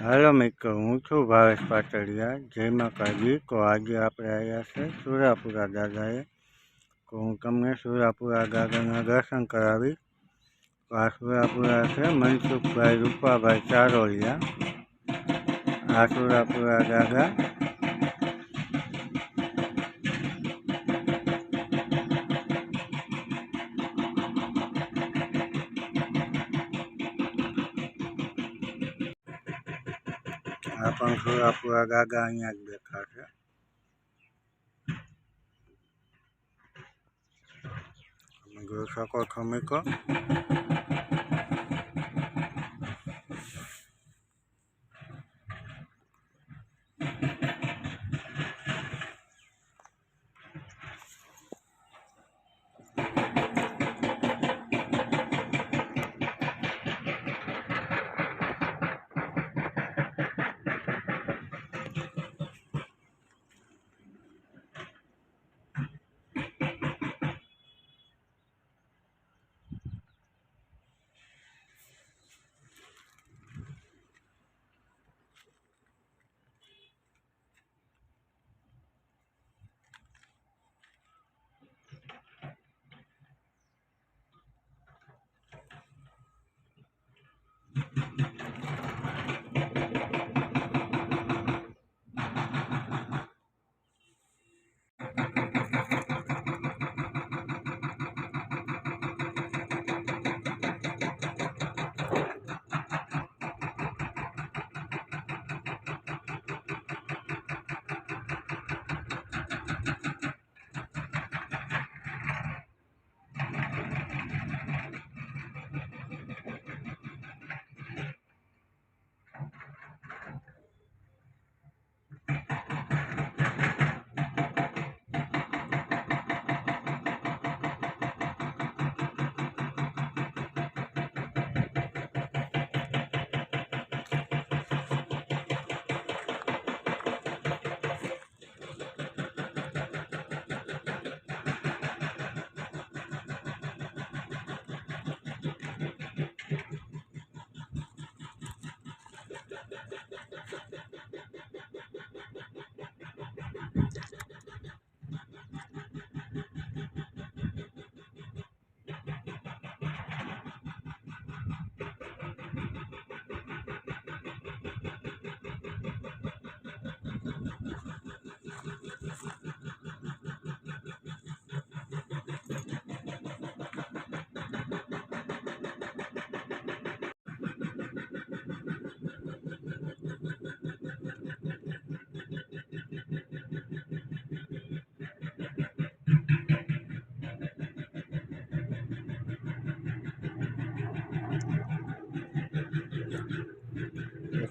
Hello मित्रों, हूँ छू भावेश पाटड़िया। जय माताजी। तो आज आप आया से सुरापुरा दादाए। तो हूँ तमने सुरापुरा दादा दर्शन करावी। तो आ सुरापुरा से मनसुख भाई रूपा भाई चारोलिया। आ सुरापुरा दादा अपन सुरापुरा दादा अँ देखा है। જોઈ શકો છો મિત્રો।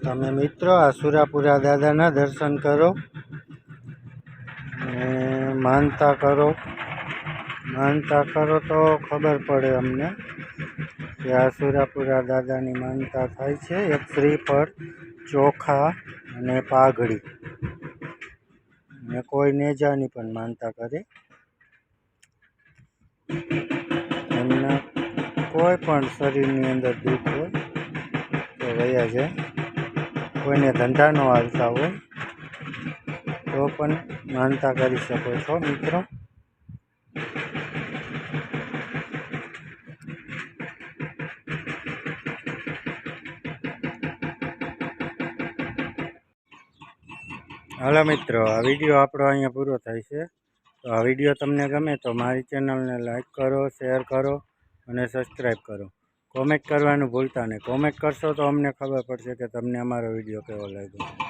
તમે મિત્રો આ સુરાપુરા દાદાના દર્શન કરો ને માનતા કરો તો ખબર પડે અમને કે આ સુરાપુરા દાદાની માનતા થાય છે। એક શ્રીફળ, ચોખા અને પાઘડી ને કોઈ નેજાની પણ માનતા કરે। એમના કોઈ પણ શરીરની અંદર દુઃખ હોય તો વયા જાય। કોઈને ધંધા ન હાલતા હોય તો પણ માનતા કરી શકો છો મિત્રો। હાલો મિત્રો, આ વિડીયો આપણો અહીંયા પૂરો થાય છે। તો આ વિડીયો તમને ગમે તો મારી ચેનલને લાઈક કરો, શેર કરો અને સબસ્ક્રાઈબ કરો। કોમેન્ટ કરવાનું ભૂલતા નહીં। કોમેન્ટ કરશો તો અમને ખબર પડશે કે તમને અમારો વિડીયો કેવો લાગ્યો।